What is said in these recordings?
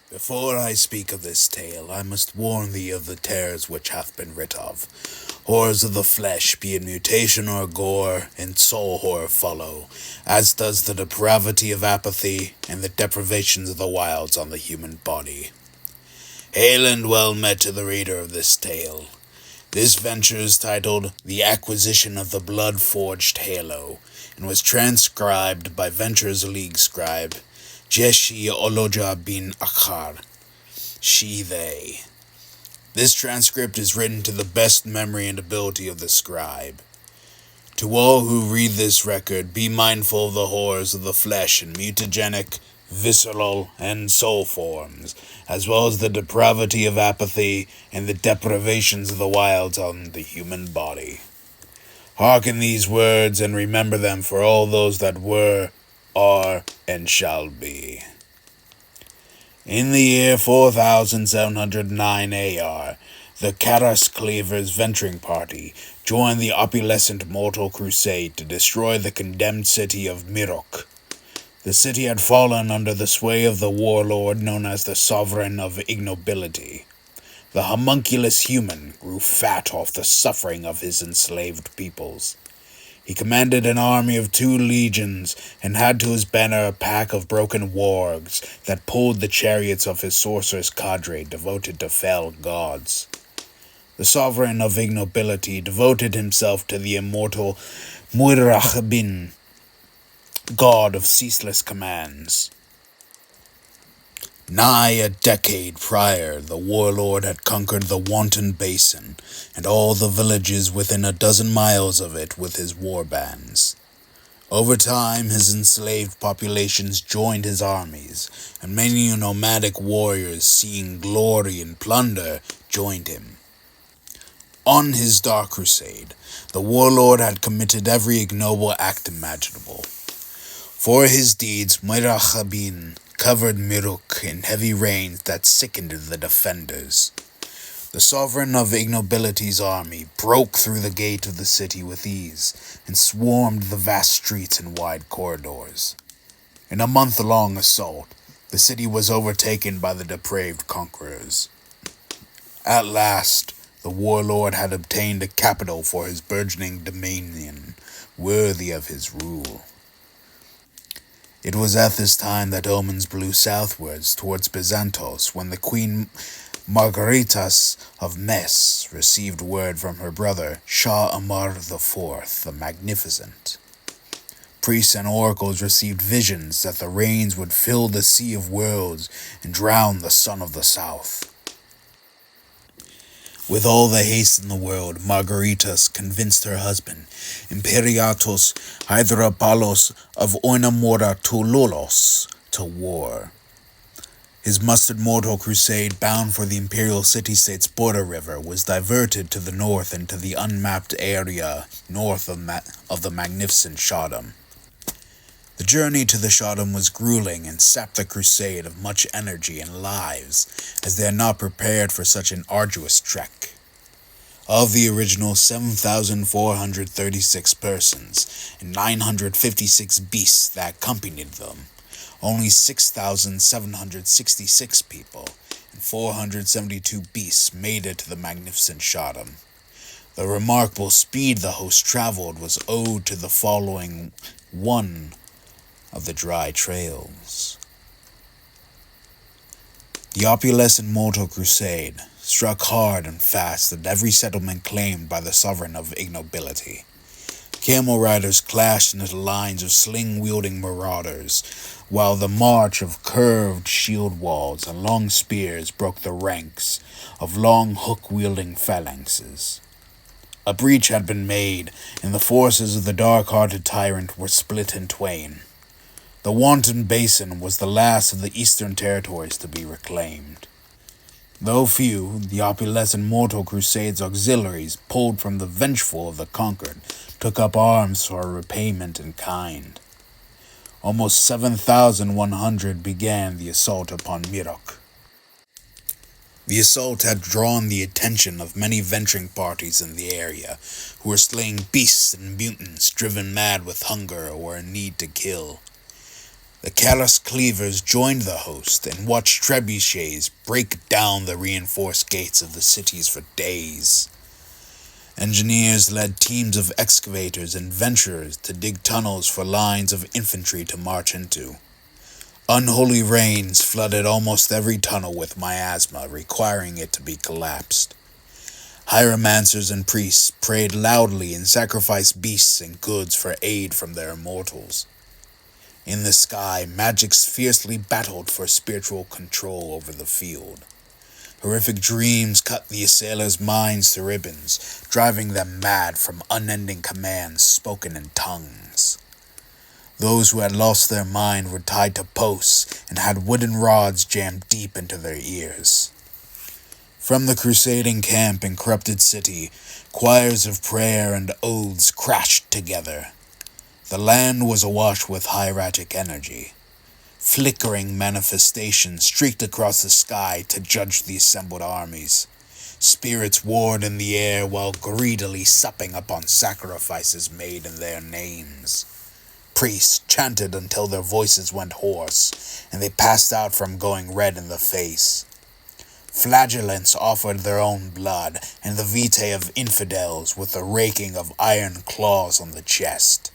Before I speak of this tale, I must warn thee of the terrors which hath been writ of. Horrors of the flesh, be it mutation or gore, and soul horror follow, as does the depravity of apathy and the deprivations of the wilds on the human body. Hail and well met to the reader of this tale. This venture is titled The Acquisition of the Blood-Forged Halo, and was transcribed by Venture's League scribe, Jeshi Oloja bin Akhar, she, they. This transcript is written to the best memory and ability of the scribe. To all who read this record, be mindful of the horrors of the flesh and mutagenic, visceral, and soul forms, as well as the depravity of apathy and the deprivations of the wilds on the human body. Hearken these words and remember them for all those that were, are, and shall be. In the year 4709 AR, the Karas Cleaver's venturing party joined the Opulescent Mortal Crusade to destroy the condemned city of Mirruke. The city had fallen under the sway of the warlord known as the Sovereign of Ignobility. The homunculus human grew fat off the suffering of his enslaved peoples. He commanded an army of 2 legions and had to his banner a pack of broken wargs that pulled the chariots of his sorceress cadre devoted to fell gods. The Sovereign of Ignobility devoted himself to the immortal Mirruke, god of ceaseless commands. Nigh a decade prior, the warlord had conquered the Wanton Basin and all the villages within a dozen miles of it with his war bands. Over time, his enslaved populations joined his armies, and many nomadic warriors, seeing glory and plunder, joined him. On his dark crusade, the warlord had committed every ignoble act imaginable. For his deeds, Mirruke covered Mirruke in heavy rains that sickened the defenders. The Sovereign of Ignobility's army broke through the gate of the city with ease and swarmed the vast streets and wide corridors. In a month-long assault, the city was overtaken by the depraved conquerors. At last, the warlord had obtained a capital for his burgeoning dominion, worthy of his rule. It was at this time that omens blew southwards towards Byzantos when the Queen Margaritas of Metz received word from her brother Shah Amar IV the Magnificent. Priests and oracles received visions that the rains would fill the Sea of Worlds and drown the sun of the south. With all the haste in the world, Margaritas convinced her husband, Imperiatos Hydrapalos of Oinamoratololos, to war. His mustered mortal crusade bound for the imperial city-state's border river was diverted to the north into the unmapped area north of the magnificent Shadam. The journey to the Shadam was grueling and sapped the crusade of much energy and lives, as they had not prepared for such an arduous trek. Of the original 7,436 persons and 956 beasts that accompanied them, only 6,766 people and 472 beasts made it to the magnificent Shadam. The remarkable speed the host traveled was owed to the following one of the dry trails. The Opulescent Mortal Crusade struck hard and fast at every settlement claimed by the Sovereign of Ignobility. Camel riders clashed into lines of sling-wielding marauders, while the march of curved shield walls and long spears broke the ranks of long hook-wielding phalanxes. A breach had been made, and the forces of the dark-hearted tyrant were split in twain. The Wanton Basin was the last of the eastern territories to be reclaimed. Though few, the Opulescent Mortal Crusade's auxiliaries, pulled from the vengeful of the conquered, took up arms for repayment in kind. Almost 7,100 began the assault upon Mirruke. The assault had drawn the attention of many venturing parties in the area, who were slaying beasts and mutants driven mad with hunger or in need to kill. The callous cleavers joined the host and watched trebuchets break down the reinforced gates of the cities for days. Engineers led teams of excavators and venturers to dig tunnels for lines of infantry to march into. Unholy rains flooded almost every tunnel with miasma, requiring it to be collapsed. Hieromancers and priests prayed loudly and sacrificed beasts and goods for aid from their immortals. In the sky, magics fiercely battled for spiritual control over the field. Horrific dreams cut the assailers' minds to ribbons, driving them mad from unending commands spoken in tongues. Those who had lost their mind were tied to posts and had wooden rods jammed deep into their ears. From the crusading camp in corrupted city, choirs of prayer and oaths crashed together. The land was awash with hieratic energy. Flickering manifestations streaked across the sky to judge the assembled armies. Spirits warred in the air while greedily supping upon sacrifices made in their names. Priests chanted until their voices went hoarse, and they passed out from going red in the face. Flagellants offered their own blood, and the vitae of infidels with the raking of iron claws on the chest.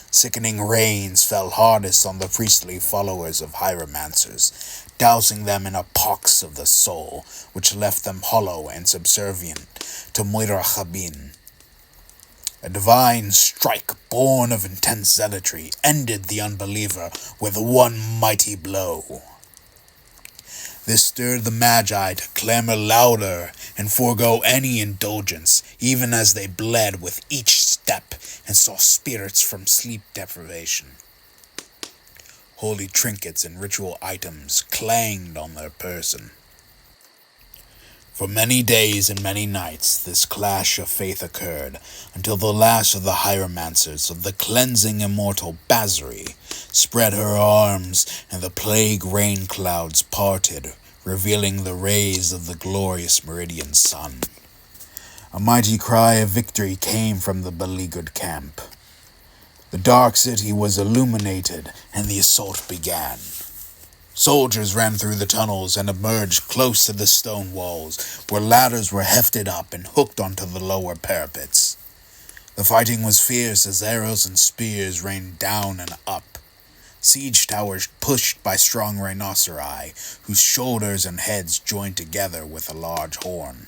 Sickening rains fell hardest on the priestly followers of hieromancers, dousing them in a pox of the soul, which left them hollow and subservient to Mirruke. A divine strike born of intense zealotry ended the unbeliever with one mighty blow. This stirred the Magi to clamor louder and forego any indulgence, even as they bled with each step and saw spirits from sleep deprivation. Holy trinkets and ritual items clanged on their person. For many days and many nights this clash of faith occurred, until the last of the hieromancers of the cleansing immortal Basri spread her arms, and the plague rain clouds parted, revealing the rays of the glorious meridian sun. A mighty cry of victory came from the beleaguered camp. The dark city was illuminated, and the assault began. Soldiers ran through the tunnels and emerged close to the stone walls, where ladders were hefted up and hooked onto the lower parapets. The fighting was fierce as arrows and spears rained down and up. Siege towers pushed by strong rhinoceri, whose shoulders and heads joined together with a large horn.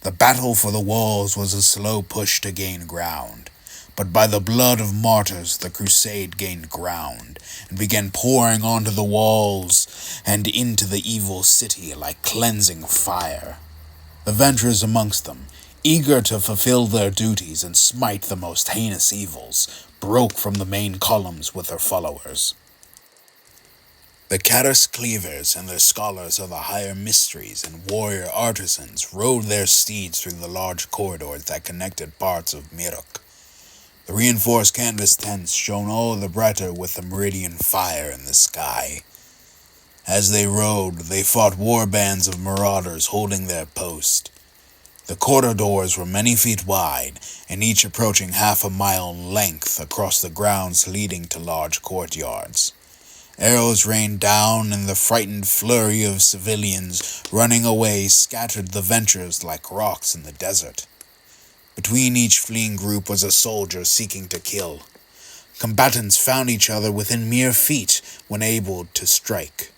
The battle for the walls was a slow push to gain ground, but by the blood of martyrs the crusade gained ground, and began pouring onto the walls and into the evil city like cleansing fire. The Venturers amongst them, eager to fulfill their duties and smite the most heinous evils, broke from the main columns with their followers. The Caddis Cleavers and their scholars of the higher mysteries and warrior artisans rode their steeds through the large corridors that connected parts of Mirruke. The reinforced canvas tents shone all the brighter with the meridian fire in the sky. As they rode, they fought war bands of marauders holding their post. The corridors were many feet wide, and each approaching half a mile in length across the grounds leading to large courtyards. Arrows rained down, and the frightened flurry of civilians running away scattered the Venturers like rocks in the desert. Between each fleeing group was a soldier seeking to kill. Combatants found each other within mere feet when able to strike.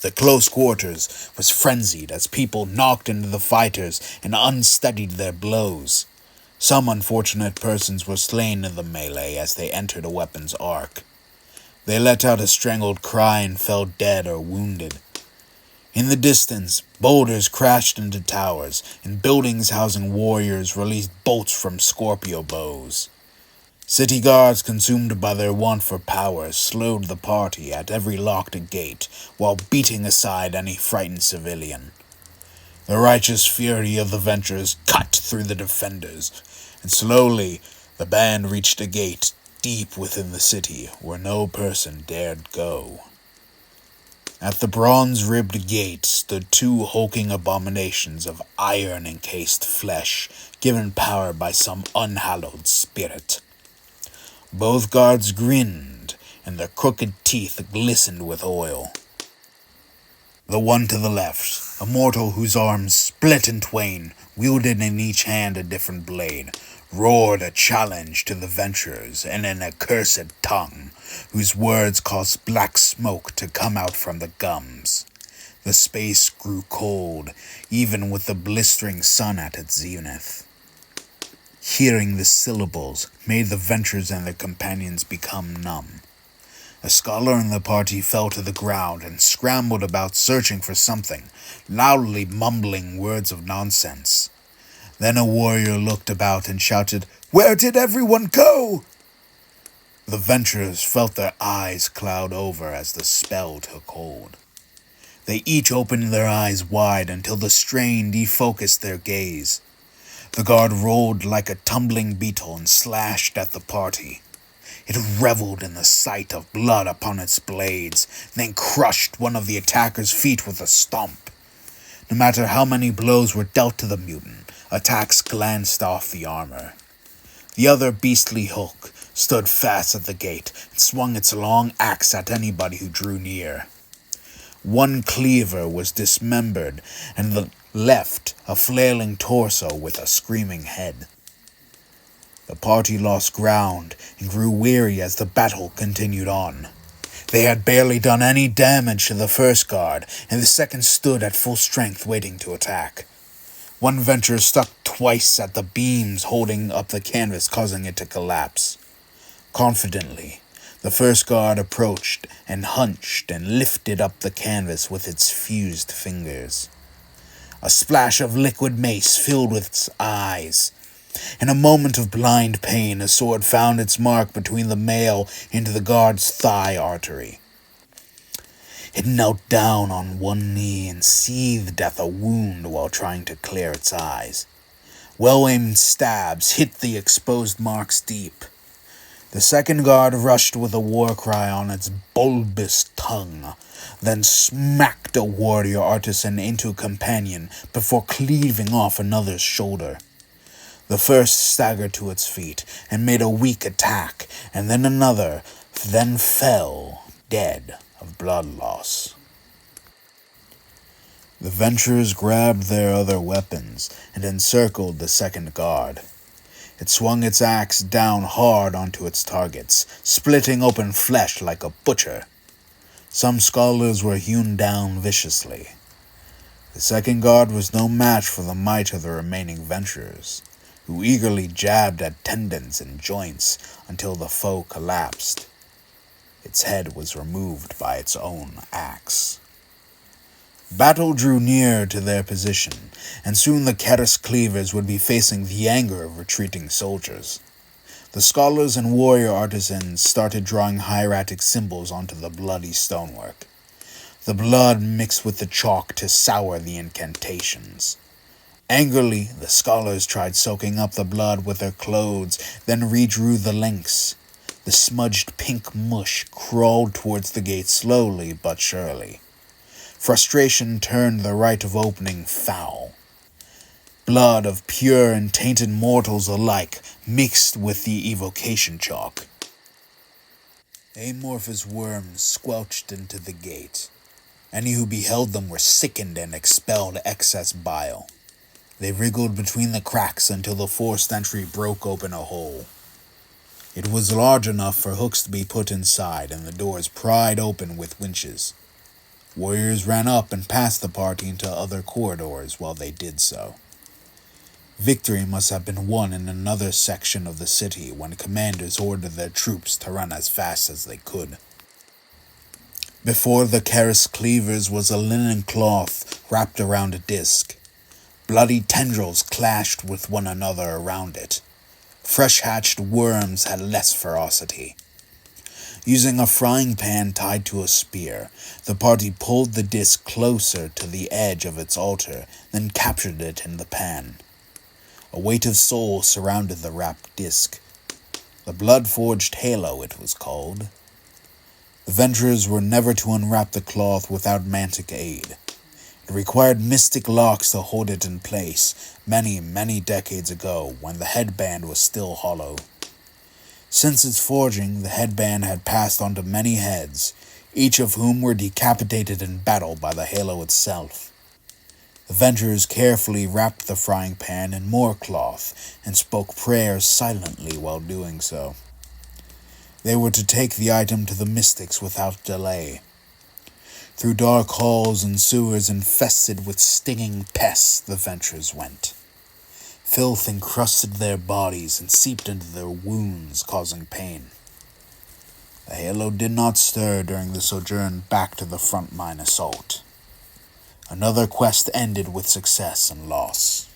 The close quarters was frenzied as people knocked into the fighters and unsteadied their blows. Some unfortunate persons were slain in the melee as they entered a weapon's arc. They let out a strangled cry and fell dead or wounded. In the distance, boulders crashed into towers, and buildings housing warriors released bolts from Scorpio bows. City guards, consumed by their want for power, slowed the party at every locked gate, while beating aside any frightened civilian. The righteous fury of the Venturers cut through the defenders, and slowly the band reached a gate deep within the city where no person dared go. At the bronze-ribbed gate stood two hulking abominations of iron-encased flesh, given power by some unhallowed spirit. Both guards grinned, and their crooked teeth glistened with oil. The one to the left, a mortal whose arms split in twain, wielded in each hand a different blade, roared a challenge to the Venturers in an accursed tongue, whose words caused black smoke to come out from the gums. The space grew cold, even with the blistering sun at its zenith. Hearing the syllables made the Venturers and their companions become numb. A scholar in the party fell to the ground and scrambled about searching for something, loudly mumbling words of nonsense. Then a warrior looked about and shouted, "Where did everyone go?" The Venturers felt their eyes cloud over as the spell took hold. They each opened their eyes wide until the strain defocused their gaze. The guard rolled like a tumbling beetle and slashed at the party. It reveled in the sight of blood upon its blades, then crushed one of the attacker's feet with a stomp. No matter how many blows were dealt to the mutant, attacks glanced off the armor. The other beastly hulk stood fast at the gate and swung its long axe at anybody who drew near. One cleaver was dismembered, and left a flailing torso with a screaming head. The party lost ground and grew weary as the battle continued on. They had barely done any damage to the first guard, and the second stood at full strength waiting to attack. One Venturer struck twice at the beams holding up the canvas, causing it to collapse. Confidently, the first guard approached and hunched and lifted up the canvas with its fused fingers. A splash of liquid mace filled with its eyes. In a moment of blind pain, a sword found its mark between the mail into the guard's thigh artery. It knelt down on one knee and seethed at the wound while trying to clear its eyes. Well-aimed stabs hit the exposed marks deep. The second guard rushed with a war cry on its bulbous tongue, then smacked a warrior artisan into a companion before cleaving off another's shoulder. The first staggered to its feet and made a weak attack, and then another, then fell, dead of blood loss. The Venturers grabbed their other weapons and encircled the second guard. It swung its axe down hard onto its targets, splitting open flesh like a butcher. Some scholars were hewn down viciously. The second guard was no match for the might of the remaining Venturers, who eagerly jabbed at tendons and joints until the foe collapsed. Its head was removed by its own axe. Battle drew near to their position, and soon the Keris cleavers would be facing the anger of retreating soldiers. The scholars and warrior artisans started drawing hieratic symbols onto the bloody stonework. The blood mixed with the chalk to sour the incantations. Angrily, the scholars tried soaking up the blood with their clothes, then redrew the links. The smudged pink mush crawled towards the gate slowly but surely. Frustration turned the rite of opening foul. Blood of pure and tainted mortals alike mixed with the evocation chalk. Amorphous worms squelched into the gate. Any who beheld them were sickened and expelled excess bile. They wriggled between the cracks until the forced entry broke open a hole. It was large enough for hooks to be put inside, and the doors pried open with winches. Warriors ran up and past the party into other corridors while they did so. Victory must have been won in another section of the city when commanders ordered their troops to run as fast as they could. Before the Keris cleavers was a linen cloth wrapped around a disc. Bloody tendrils clashed with one another around it. Fresh-hatched worms had less ferocity. Using a frying pan tied to a spear, the party pulled the disc closer to the edge of its altar, then captured it in the pan. A weight of soul surrounded the wrapped disc. The blood-forged halo, it was called. The Venturers were never to unwrap the cloth without mantic aid. It required mystic locks to hold it in place, many, many decades ago, when the headband was still hollow. Since its forging, the headband had passed on to many heads, each of whom were decapitated in battle by the halo itself. The Venturers carefully wrapped the frying pan in more cloth and spoke prayers silently while doing so. They were to take the item to the mystics without delay. Through dark halls and sewers infested with stinging pests the Venturers went. Filth encrusted their bodies and seeped into their wounds, causing pain. The halo did not stir during the sojourn back to the front-line assault. Another quest ended with success and loss.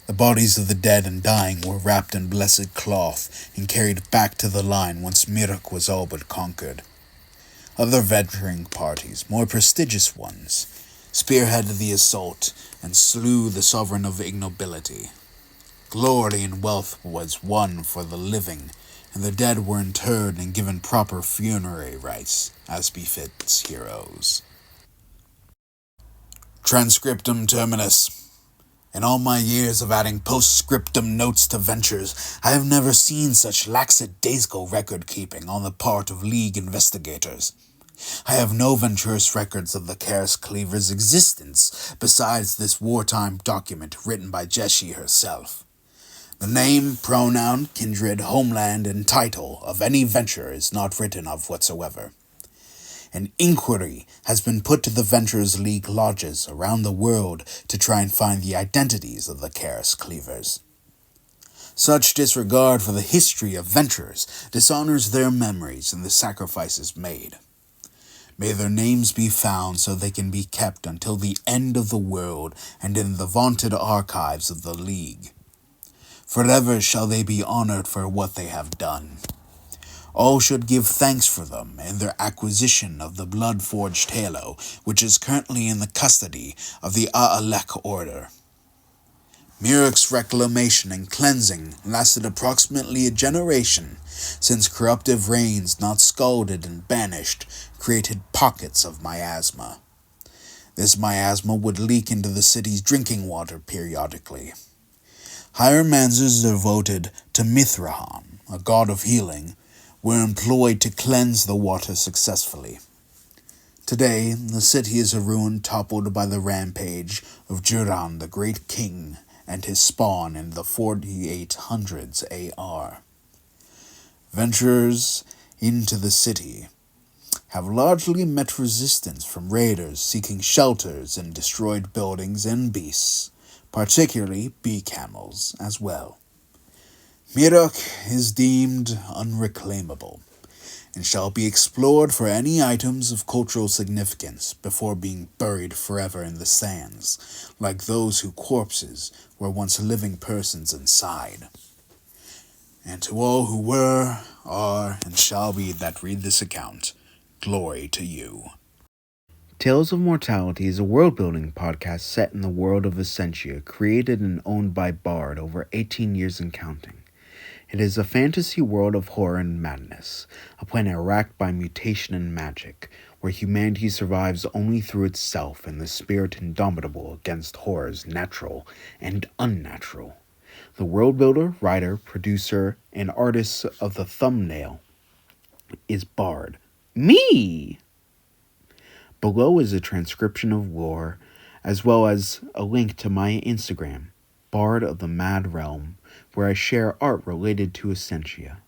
The bodies of the dead and dying were wrapped in blessed cloth and carried back to the line once Mirruke was all but conquered. Other venturing parties, more prestigious ones, spearheaded the assault and slew the sovereign of ignobility. Glory and wealth was won for the living, and the dead were interred and given proper funerary rites, as befits heroes. Transcriptum terminus. In all my years of adding postscriptum notes to ventures, I have never seen such lackadaisical record-keeping on the part of League investigators. I have no Venturous records of the Chaos Cleaver's existence besides this wartime document written by Jessie herself. The name, pronoun, kindred, homeland, and title of any venturer is not written of whatsoever. An inquiry has been put to the Venturers League lodges around the world to try and find the identities of the Chaos Cleavers. Such disregard for the history of Venturers dishonors their memories and the sacrifices made. May their names be found so they can be kept until the end of the world and in the vaunted archives of the League. Forever shall they be honored for what they have done. All should give thanks for them and their acquisition of the blood-forged halo, which is currently in the custody of the Aalek Order. Mirruke's reclamation and cleansing lasted approximately a generation, since corruptive rains not scalded and banished created pockets of miasma. This miasma would leak into the city's drinking water periodically. Hieromancers devoted to Mithrahan, a god of healing, were employed to cleanse the water successfully. Today, the city is a ruin toppled by the rampage of Juran, the Great King, and his spawn in the 4800s AR. Venturers into the city have largely met resistance from raiders seeking shelters in destroyed buildings and beasts, particularly bee camels as well. Mirruke is deemed unreclaimable, and shall be explored for any items of cultural significance before being buried forever in the sands, like those whose corpses were once living persons inside. And to all who were, are, and shall be that read this account, glory to you. Tales of Mortality is a world-building podcast set in the world of Asenscia, created and owned by Bard over 18 years and counting. It is a fantasy world of horror and madness, a planet racked by mutation and magic, where humanity survives only through itself and the Spirit Indomitable against horrors natural and unnatural. The Worldbuilder, writer, producer, and artist of the thumbnail is Bard. Me! Below is a transcription of lore, as well as a link to my Instagram, Bard of the Mad Realm, where I share art related to Asenscia.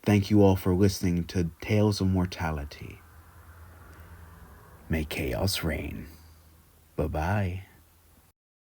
Thank you all for listening to Tales of Mortality. May chaos reign. Bye-bye.